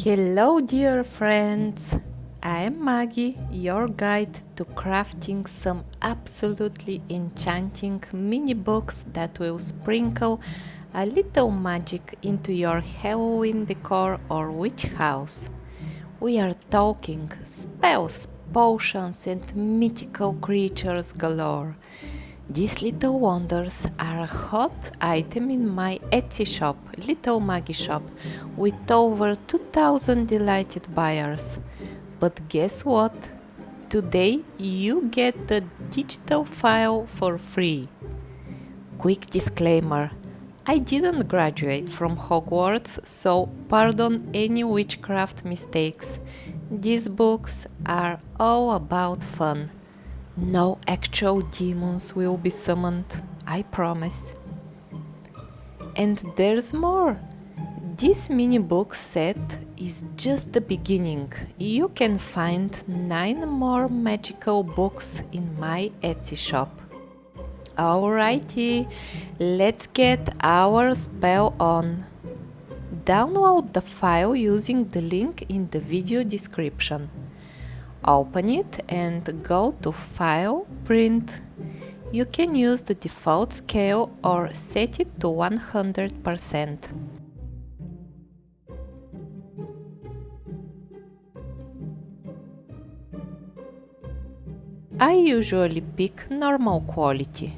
Hello, dear friends! I am Maggie, your guide to crafting some absolutely enchanting mini books that will sprinkle a little magic into your Halloween decor or witch house. We are talking spells, potions, and mythical creatures galore. These little wonders are a hot item in my Etsy shop, LittleMaggieShop, with over 2000 delighted buyers. But guess what? Today you get the digital file for free. Quick disclaimer: I didn't graduate from Hogwarts, so pardon any witchcraft mistakes. These books are all about fun. No actual demons will be summoned, I promise. And there's more! This mini book set is just the beginning. You can find 9 more magical books in my Etsy shop. Alrighty, let's get our spell on. Download the file using the link in the video description. Open it and go to File, Print. You can use the default scale or set it to 100%. I usually pick normal quality.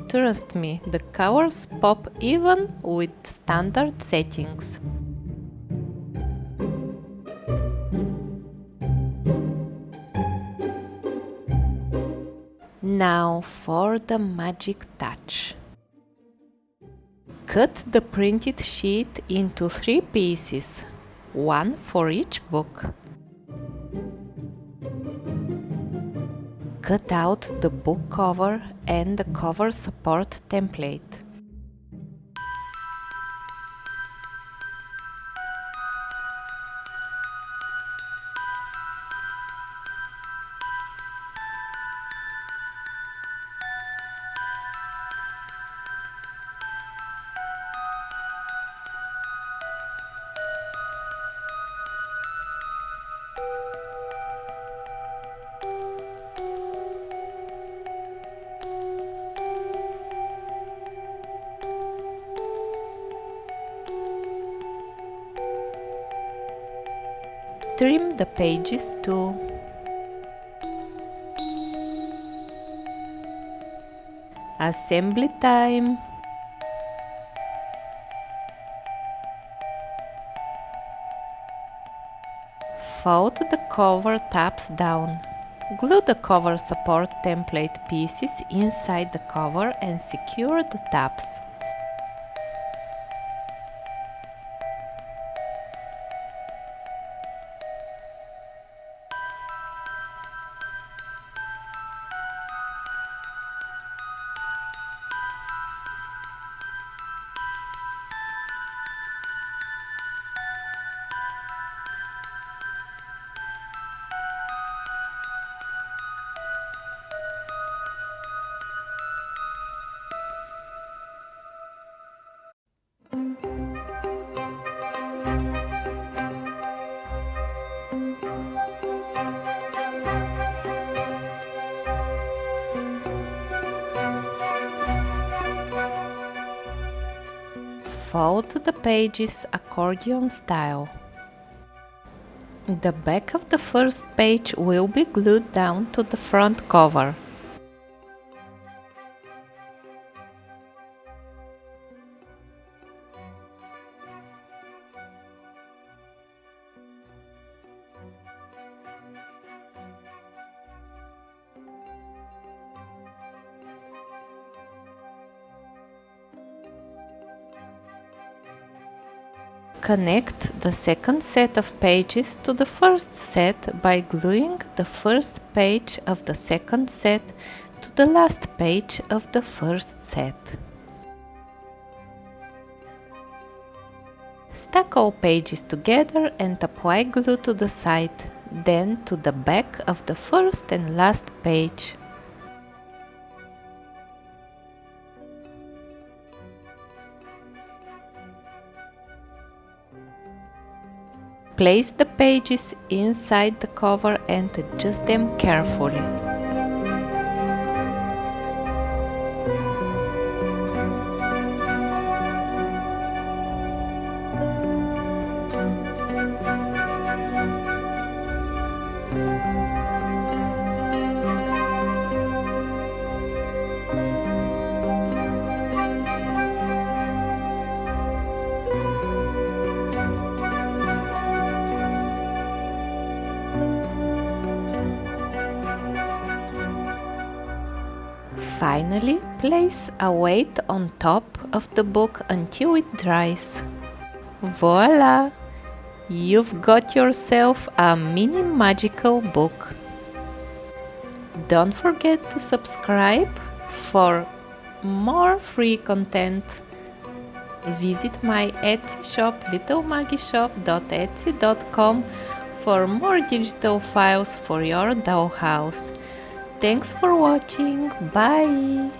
Trust me, the colors pop even with standard settings. Now for the magic touch. Cut the printed sheet into 3 pieces, one for each book. Cut out the book cover and the cover support template. Trim the pages too. Assembly time. Fold the cover tabs down. Glue the cover support template pieces inside the cover and secure the tabs. Fold the pages accordion style. The back of the first page will be glued down to the front cover. Connect the second set of pages to the first set by gluing the first page of the second set to the last page of the first set. Stack all pages together and apply glue to the side, then to the back of the first and last page. Place the pages inside the cover and adjust them carefully. Finally, place a weight on top of the book until it dries. Voila! You've got yourself a mini magical book. Don't forget to subscribe for more free content. Visit my Etsy shop littlemaggieshop.etsy.com for more digital files for your dollhouse. Thanks for watching. Bye!